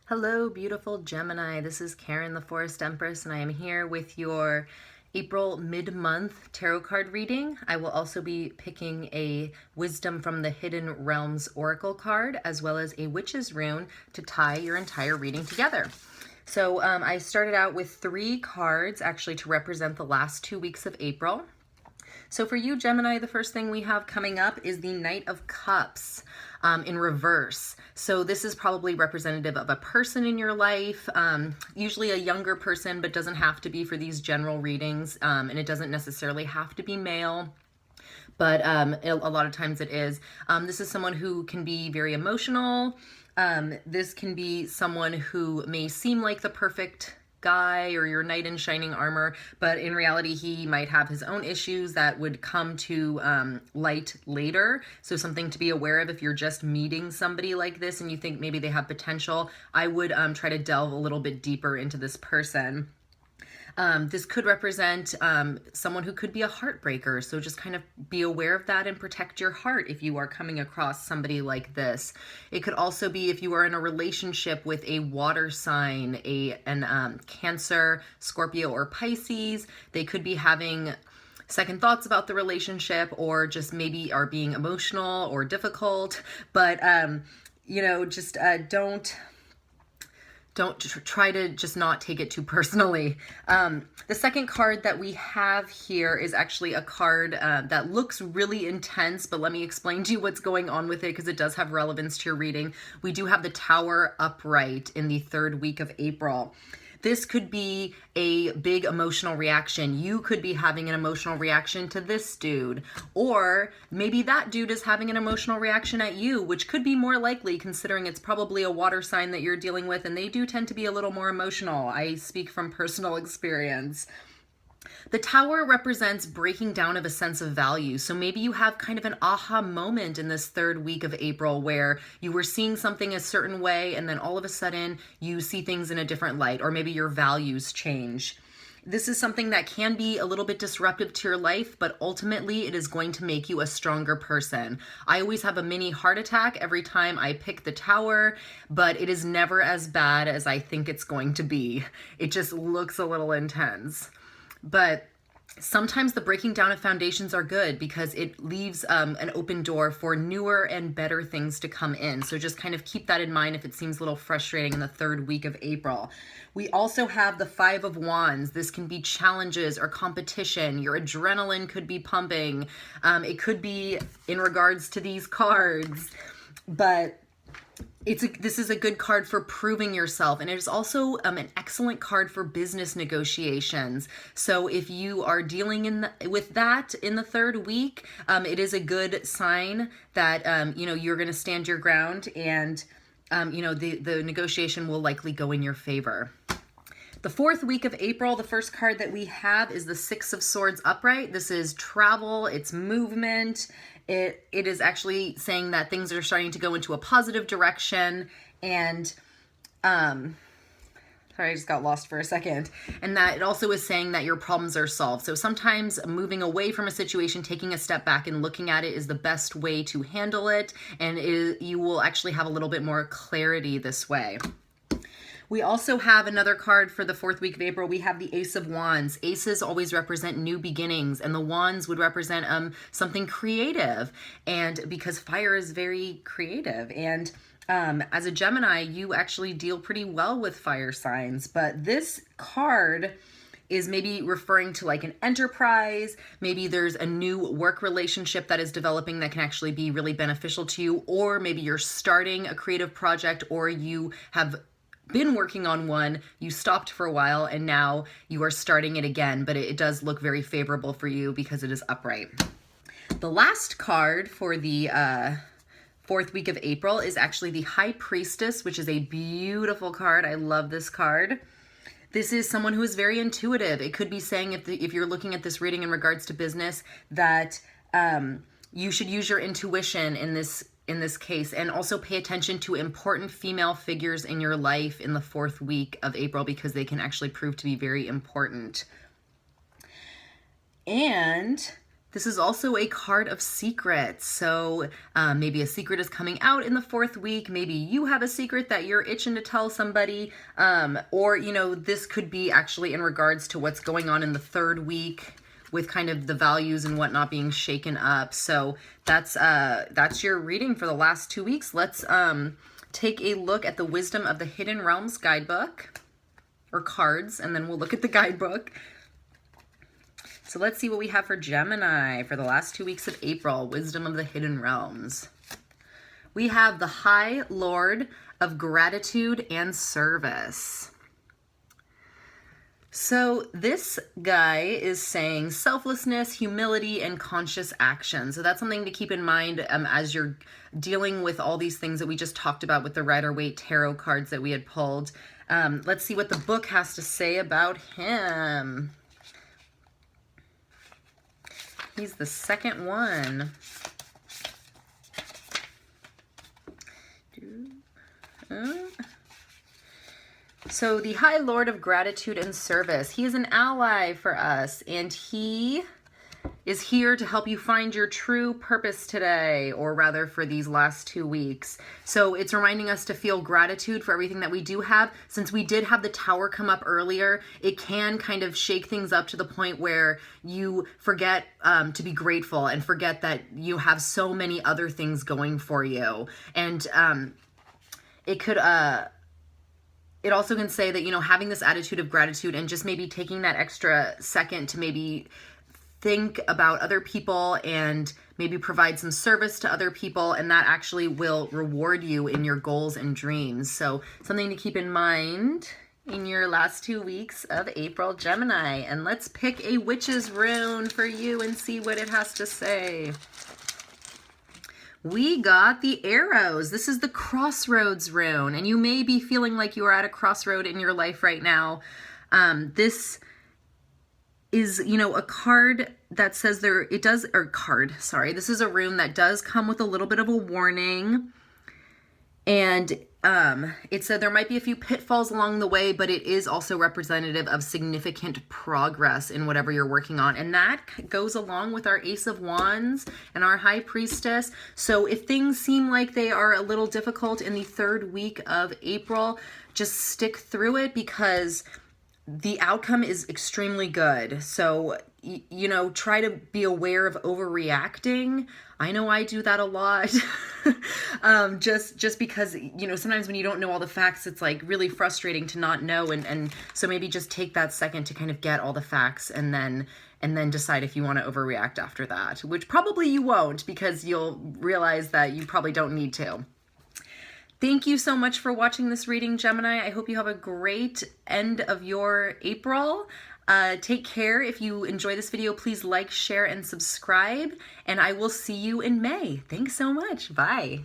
Hello, beautiful Gemini. This is Karen, the Forest Empress, and I am here with your April mid-month tarot card reading. I will also be picking a Wisdom from the Hidden Realms Oracle card, as well as a Witch's Rune to tie your entire reading together. So I started out with 3 cards, actually, to represent the last 2 weeks of April. So for you, Gemini, the first thing we have coming up is the Knight of Cups in reverse. So this is probably representative of a person in your life, usually a younger person, but doesn't have to be for these general readings, and it doesn't necessarily have to be male. But a lot of times it is. This is someone who can be very emotional. This can be someone who may seem like the perfect guy or your knight in shining armor, but in reality he might have his own issues that would come to light later. So something to be aware of if you're just meeting somebody like this and you think maybe they have potential. I would try to delve a little bit deeper into this person. This could represent someone who could be a heartbreaker. So just kind of be aware of that and protect your heart if you are coming across somebody like this. It could also be if you are in a relationship with a water sign, an Cancer, Scorpio, or Pisces. They could be having second thoughts about the relationship, or just maybe are being emotional or difficult. But, just don't try to just not take it too personally. The second card that we have here is actually a card that looks really intense, but let me explain to you what's going on with it because it does have relevance to your reading. We do have the Tower upright in the 3rd week of April. This could be a big emotional reaction. You could be having an emotional reaction to this dude, or maybe that dude is having an emotional reaction at you, which could be more likely considering it's probably a water sign that you're dealing with, and they do tend to be a little more emotional. I speak from personal experience. The Tower represents breaking down of a sense of value. So maybe you have kind of an aha moment in this 3rd week of April where you were seeing something a certain way and then all of a sudden you see things in a different light, or maybe your values change. This is something that can be a little bit disruptive to your life, but ultimately it is going to make you a stronger person. I always have a mini heart attack every time I pick the Tower, but it is never as bad as I think it's going to be. It just looks a little intense. But sometimes the breaking down of foundations are good because it leaves an open door for newer and better things to come in. So just kind of keep that in mind if it seems a little frustrating in the 3rd week of April. We also have the 5 of Wands. This can be challenges or competition. Your adrenaline could be pumping. It could be in regards to these cards, but this is a good card for proving yourself, and it is also an excellent card for business negotiations. So if you are dealing with that in the 3rd week, it is a good sign that you're going to stand your ground, and the negotiation will likely go in your favor. The 4th week of April, the first card that we have is the 6 of Swords upright. This is travel, it's movement. It is actually saying that things are starting to go into a positive direction, and sorry, I just got lost for a second. And that it also is saying that your problems are solved. So sometimes moving away from a situation, taking a step back and looking at it is the best way to handle it, and you will actually have a little bit more clarity this way. We also have another card for the 4th week of April. We have the Ace of Wands. Aces always represent new beginnings, and the wands would represent something creative. And because fire is very creative, and as a Gemini, you actually deal pretty well with fire signs. But this card is maybe referring to like an enterprise. Maybe there's a new work relationship that is developing that can actually be really beneficial to you, or maybe you're starting a creative project, or you have been working on one, you stopped for a while, and now you are starting it again, but it does look very favorable for you because it is upright. The last card for the 4th week of April is actually the High Priestess, which is a beautiful card. I love this card. This is someone who is very intuitive. It could be saying, if you're looking at this reading in regards to business, that you should use your intuition in this case, and also pay attention to important female figures in your life in the 4th week of April because they can actually prove to be very important. And This is also a card of secrets. So maybe a secret is coming out in the 4th week. Maybe you have a secret that you're itching to tell somebody. Or, you know, this could be actually in regards to what's going on in the 3rd week with kind of the values and whatnot being shaken up. So that's your reading for the last 2 weeks. Let's take a look at the Wisdom of the Hidden Realms guidebook, or cards, and then we'll look at the guidebook. So let's see what we have for Gemini for the last 2 weeks of April, Wisdom of the Hidden Realms. We have the High Lord of Gratitude and Service. So this guy is saying selflessness, humility, and conscious action. So that's something to keep in mind as you're dealing with all these things that we just talked about with the Rider-Waite tarot cards that we had pulled. Let's see what the book has to say about him. He's the second one. So the High Lord of Gratitude and Service, he is an ally for us, and he is here to help you find your true purpose today, or rather for these last 2 weeks. So it's reminding us to feel gratitude for everything that we do have. Since we did have the Tower come up earlier, it can kind of shake things up to the point where you forget to be grateful and forget that you have so many other things going for you. And it could... It also can say that, you know, having this attitude of gratitude and just maybe taking that extra second to maybe think about other people and maybe provide some service to other people, and that actually will reward you in your goals and dreams. So something to keep in mind in your last 2 weeks of April, Gemini. And let's pick a witch's rune for you and see what it has to say. We got the arrows. This is the crossroads rune, and you may be feeling like you are at a crossroad in your life right now. This is, you know, a card that says this is a rune that does come with a little bit of a warning. And it said there might be a few pitfalls along the way, but it is also representative of significant progress in whatever you're working on. And that goes along with our Ace of Wands and our High Priestess. So if things seem like they are a little difficult in the 3rd week of April, just stick through it, because the outcome is extremely good. So, you know, try to be aware of overreacting. I know I do that a lot. Just because, you know, sometimes when you don't know all the facts, it's like really frustrating to not know. And so maybe just take that second to kind of get all the facts, and then decide if you want to overreact after that, which probably you won't, because you'll realize that you probably don't need to. Thank you so much for watching this reading, Gemini. I hope you have a great end of your April. Take care. If you enjoy this video, please like, share, and subscribe. And I will see you in May. Thanks so much. Bye.